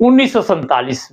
1947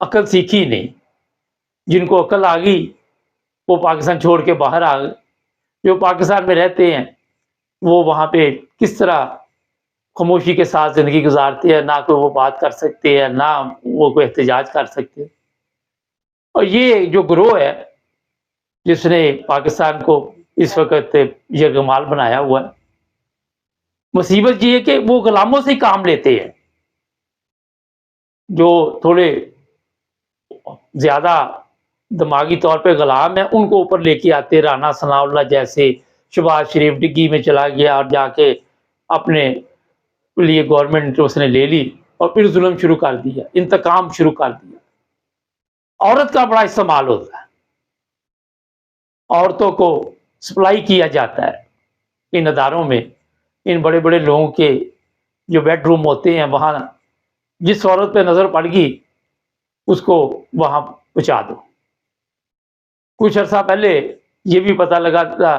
عقل سیکھی نہیں. جن کو عقل آ گئی وہ پاکستان چھوڑ کے باہر آ گئے. جو پاکستان میں رہتے ہیں وہ وہاں پہ کس طرح خاموشی کے ساتھ زندگی گزارتے ہیں، نہ کوئی وہ بات کر سکتے ہیں، نہ وہ کوئی احتجاج کر سکتے. اور یہ جو گروہ ہے جس نے پاکستان کو اس وقت یرغمال بنایا ہوا ہے، مصیبت یہ ہے کہ وہ غلاموں سے ہی کام لیتے ہیں. جو تھوڑے زیادہ دماغی طور پہ غلام ہیں ان کو اوپر لے کے آتے. رانا ثناء اللہ جیسے، شہباز شریف ڈگی میں چلا گیا اور جا کے اپنے لیے گورنمنٹ اس نے لے لی اور پھر ظلم شروع کر دیا، انتقام شروع کر دیا. عورت کا بڑا استعمال ہوتا ہے، عورتوں کو سپلائی کیا جاتا ہے ان اداروں میں. ان بڑے بڑے لوگوں کے جو بیڈ روم ہوتے ہیں وہاں جس عورت پہ نظر پڑ گئی اس کو وہاں پہنچا دو. کچھ عرصہ پہلے یہ بھی پتہ لگا تھا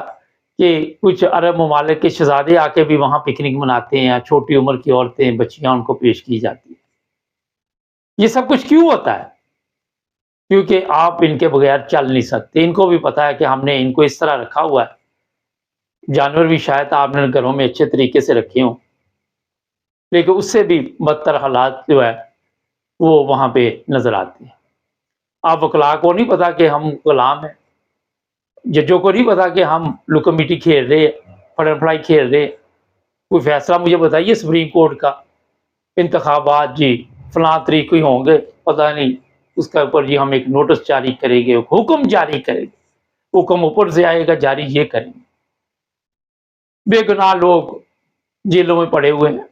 کہ کچھ عرب ممالک کے شہزادے آ کے بھی وہاں پکنک مناتے ہیں، چھوٹی عمر کی عورتیں بچیاں ان کو پیش کی جاتی ہیں. یہ سب کچھ کیوں ہوتا ہے؟ کیونکہ آپ ان کے بغیر چل نہیں سکتے. ان کو بھی پتا ہے کہ ہم نے ان کو اس طرح رکھا ہوا ہے. جانور بھی شاید آپ نے گھروں میں اچھے طریقے سے رکھے ہوں، لیکن اس سے بھی بدتر حالات جو ہے وہ وہاں پہ نظر آتے ہیں. آپ وکلاء کو نہیں پتا کہ ہم غلام ہیں، ججوں کو نہیں پتا کہ ہم لکم میٹی کھیل رہے ہیں، پڑھن پڑھائی کھیل رہے ہیں. کوئی فیصلہ مجھے بتائیے سپریم کورٹ کا، انتخابات جی فلاں طریق ہی ہوں گے، پتہ نہیں اس کا اوپر جی ہم ایک نوٹس جاری کریں گے، حکم جاری کریں گے، حکم اوپر سے آئے گا جاری یہ کریں گے. بے گناہ لوگ جیلوں میں پڑے ہوئے ہیں.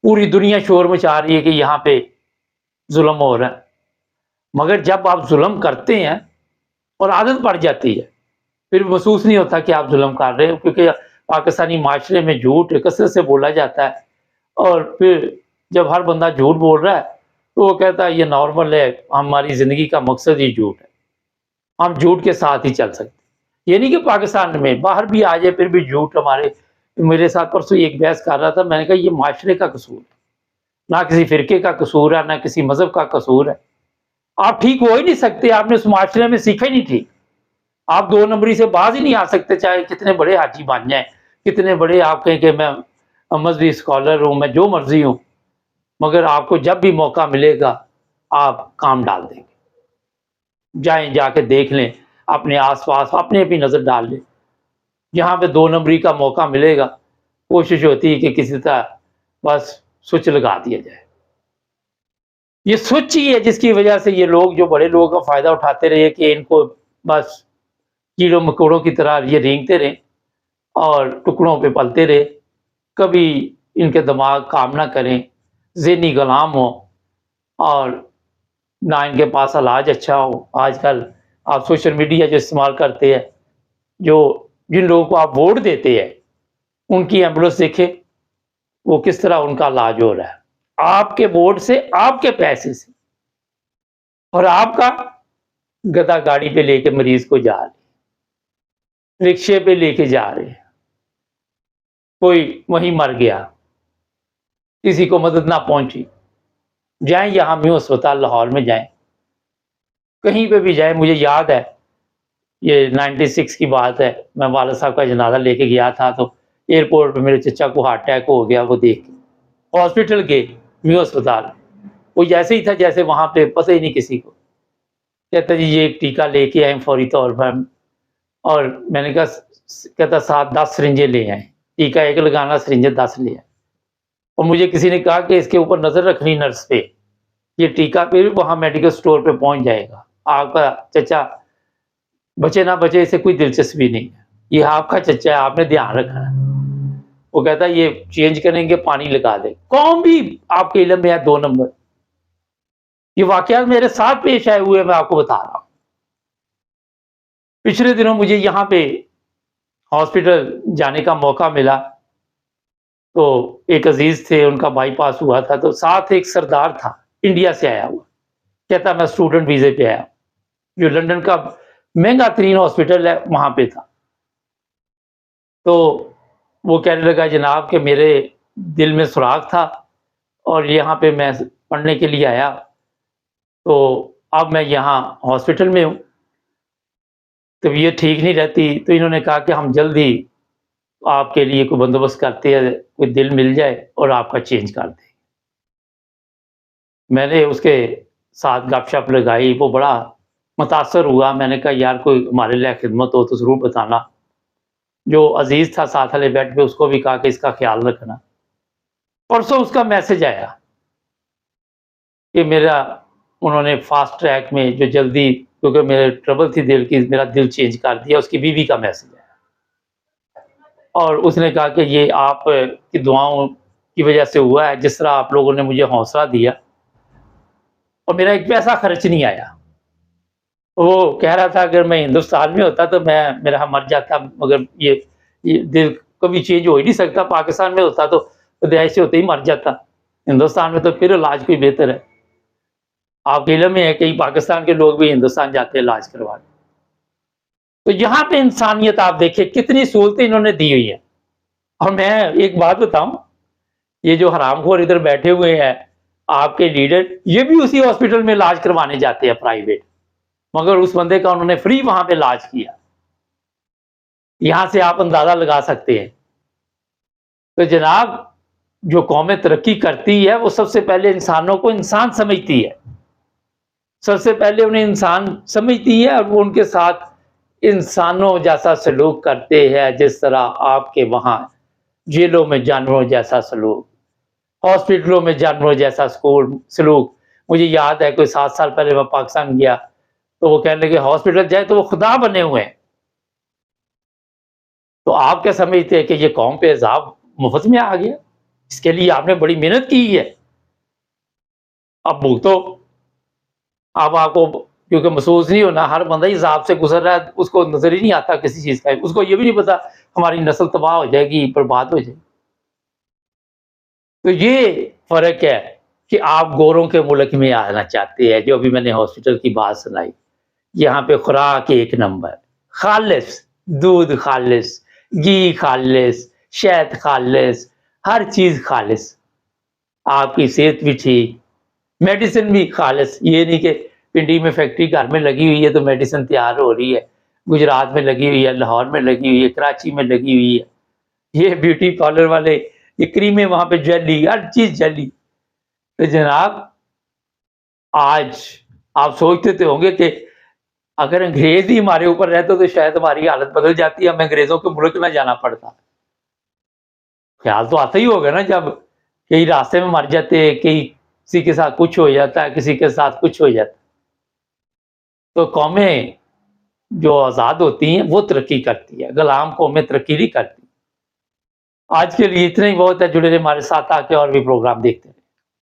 پوری دنیا شور مچا رہی ہے کہ یہاں پہ ظلم ہو رہا ہے. مگر جب آپ ظلم کرتے ہیں اور عادت پڑ جاتی ہے پھر محسوس نہیں ہوتا کہ آپ ظلم کر رہے ہو، کیونکہ پاکستانی معاشرے میں جھوٹ کثرت سے بولا جاتا ہے. اور پھر جب ہر بندہ جھوٹ بول رہا ہے تو وہ کہتا ہے یہ نارمل ہے، ہماری زندگی کا مقصد ہی جھوٹ ہے، ہم جھوٹ کے ساتھ ہی چل سکتے. یہ نہیں کہ پاکستان میں، باہر بھی آ جائے پھر بھی جھوٹ ہمارے. میرے ساتھ پرسوں ایک بحث کر رہا تھا، میں نے کہا یہ معاشرے کا قصور ہے، نہ کسی فرقے کا قصور ہے، نہ کسی مذہب کا قصور ہے. آپ ٹھیک ہو ہی نہیں سکتے، آپ نے اس معاشرے میں سیکھا ہی نہیں ٹھیک. آپ دو نمبری سے باز ہی نہیں آ سکتے، چاہے کتنے بڑے حاجی بن جائیں، کتنے بڑے آپ کہیں کہ میں مذہبی اسکالر ہوں، میں جو مرضی ہوں، مگر آپ کو جب بھی موقع ملے گا آپ کام ڈال دیں گے. جائیں جا کے دیکھ لیں اپنے آس پاس، اپنے بھی نظر ڈال لیں. جہاں پہ دو نمبری کا موقع ملے گا کوشش ہوتی ہے کہ کسی طرح بس سوئچ لگا دیا جائے. یہ سوچ ہی ہے جس کی وجہ سے یہ لوگ جو بڑے لوگوں کا فائدہ اٹھاتے رہے کہ ان کو بس کیڑوں مکوڑوں کی طرح یہ رینگتے رہے اور ٹکڑوں پہ پلتے رہے. کبھی ان کے دماغ کام نہ کریں، ذہنی غلام ہو اور نہ ان کے پاس علاج اچھا ہو. آج کل آپ سوشل میڈیا جو استعمال کرتے ہیں، جن لوگوں کو آپ ووٹ دیتے ہیں ان کی ایمبولینس دیکھے وہ کس طرح ان کا علاج ہو رہا ہے، آپ کے ووٹ سے، آپ کے پیسے سے. اور آپ کا گدا گاڑی پہ لے کے مریض کو جا رہے، رکشے پہ لے کے جا رہے، کوئی وہیں مر گیا، کسی کو مدد نہ پہنچی. جائیں یہاں میو اسپتال لاہور میں جائیں، کہیں پہ بھی جائیں. مجھے یاد ہے یہ 96 کی بات ہے، میں والد صاحب کا جنازہ لے کے گیا تھا تو ایئرپورٹ پہ میرے چچا کو ہارٹ اٹیک ہو گیا. وہ دیکھ کے ہاسپٹل گئے، میو اسپتال، وہ جیسے ہی تھا جیسے وہاں پہ پتہ ہی نہیں کسی کو. کہتا جی یہ ایک ٹیکہ لے کے آئیں فوری طور پر. اور میں نے کہا، کہتا 7-10 سرنجیں لے آئیں، ٹیکہ ایک لگانا، سرنجیں 10 لے آئیں. اور مجھے کسی نے کہا کہ اس کے اوپر نظر رکھنی نرس پہ، یہ ٹیکہ پھر وہاں میڈیکل سٹور پہ پہنچ جائے گا. آپ کا چچا بچے نہ بچے اسے کوئی دلچسپی نہیں ہے، یہ آپ کا چچا ہے، آپ نے دھیان رکھنا ہے. وہ کہتا ہے یہ چینج کریں گے، پانی لگا دے. قوم بھی آپ کے علم میں ہے 2 نمبر. یہ واقعات میرے ساتھ پیش آئے ہوئے، میں آپ کو بتا رہا ہوں. پچھلے دنوں مجھے یہاں پہ ہاسپٹل جانے کا موقع ملا تو ایک عزیز تھے، ان کا بائی پاس ہوا تھا، تو ساتھ ایک سردار تھا انڈیا سے آیا ہوا. کہتا میں اسٹوڈنٹ ویزے پہ آیا، جو لندن کا مہنگا ترین ہاسپٹل ہے وہاں پہ تھا. تو وہ کہنے لگا جناب کہ میرے دل میں سراغ تھا اور یہاں پہ میں پڑھنے کے لیے آیا، تو اب میں یہاں ہاسپٹل میں ہوں، طبیعت ٹھیک نہیں رہتی، تو انہوں نے کہا کہ ہم جلدی آپ کے لیے کوئی بندوبست کرتے ہیں، کوئی دل مل جائے اور آپ کا چینج کر دیں۔ میں نے اس کے ساتھ گپ شپ لگائی، وہ بڑا متاثر ہوا۔ میں نے کہا یار کوئی ہمارے لیے خدمت ہو تو ضرور بتانا۔ جو عزیز تھا ساتھ والے بیڈ پہ، اس کو بھی کہا کہ اس کا خیال رکھنا۔ پرسوں اس کا میسج آیا کہ میرا انہوں نے فاسٹ ٹریک میں جو جلدی، کیونکہ میرے ٹربل تھی دل کی، میرا دل چینج کر دیا۔ اس کی بیوی کا میسج آیا اور اس نے کہا کہ یہ آپ کی دعاؤں کی وجہ سے ہوا ہے، جس طرح آپ لوگوں نے مجھے حوصلہ دیا، اور میرا ایک پیسہ خرچ نہیں آیا۔ وہ کہہ رہا تھا اگر میں ہندوستان میں ہوتا تو میرا مر جاتا، مگر یہ دل کبھی چینج ہو ہی نہیں سکتا۔ پاکستان میں ہوتا تو ایسے ہوتے ہی مر جاتا، ہندوستان میں تو پھر علاج کوئی بہتر ہے۔ آپ کے علم میں ہے کئی پاکستان کے لوگ بھی ہندوستان جاتے ہیں علاج کروانے۔ تو یہاں پہ انسانیت آپ دیکھیں کتنی سہولتیں انہوں نے دی ہوئی ہیں۔ اور میں ایک بات بتاؤں، یہ جو حرام خور ادھر بیٹھے ہوئے ہیں آپ کے لیڈر، یہ بھی اسی ہاسپٹل میں علاج کروانے جاتے ہیں پرائیویٹ، مگر اس بندے کا انہوں نے فری وہاں پہ علاج کیا۔ یہاں سے آپ اندازہ لگا سکتے ہیں۔ تو جناب، جو قومیں ترقی کرتی ہے وہ سب سے پہلے انسانوں کو انسان سمجھتی ہے، سب سے پہلے انہیں انسان سمجھتی ہے، اور وہ ان کے ساتھ انسانوں جیسا سلوک کرتے ہیں، جس طرح آپ کے وہاں جیلوں میں جانوروں جیسا سلوک، ہاسپٹلوں میں جانوروں جیسا سلوک۔ مجھے یاد ہے کوئی 7 سال پہلے میں پاکستان گیا تو وہ کہنے لگے ہاسپٹل جائے تو وہ خدا بنے ہوئے ہیں۔ تو آپ کیا سمجھتے ہیں کہ یہ قوم پہ عذاب مفت میں آ گیا؟ اس کے لیے آپ نے بڑی محنت کی ہے، اب بھگتو۔ اب آپ کو کیونکہ محسوس نہیں ہونا، ہر بندہ ہی عذاب سے گزر رہا ہے، اس کو نظر ہی نہیں آتا کسی چیز کا، اس کو یہ بھی نہیں پتا ہماری نسل تباہ ہو جائے گی، برباد ہو جائے گی۔ تو یہ فرق ہے کہ آپ گوروں کے ملک میں آنا چاہتے ہیں، جو ابھی میں نے ہاسپٹل کی بات سنائی۔ یہاں پہ خوراک 1 نمبر، خالص دودھ، خالص گھی، خالص شہد، خالص ہر چیز خالص، آپ کی صحت بھی ٹھیک، میڈیسن بھی خالص۔ یہ نہیں کہ پنڈی میں فیکٹری گھر میں لگی ہوئی ہے تو میڈیسن تیار ہو رہی ہے، گجرات میں لگی ہوئی ہے، لاہور میں لگی ہوئی ہے، کراچی میں لگی ہوئی ہے، یہ بیوٹی پارلر والے یہ کریمیں وہاں پہ جلی، ہر چیز جلی۔ تو جناب، آج آپ سوچتے تو ہوں گے کہ اگر انگریز ہی ہمارے اوپر رہتے تو شاید ہماری حالت بدل جاتی، ہمیں انگریزوں کے ملک نہ جانا پڑتا۔ خیال تو آتا ہی ہوگا نا، جب کئی راستے میں مر جاتے، کسی کے ساتھ کچھ ہو جاتا ہے، کسی کے ساتھ کچھ ہو جاتا ہے۔ تو قومیں جو آزاد ہوتی ہیں وہ ترقی کرتی ہے، غلام قومیں ترقی نہیں کرتی۔ آج کے لیے اتنا ہی بہت ہے، جڑے رہے ہمارے ساتھ، آ کے اور بھی پروگرام دیکھتے ہیں۔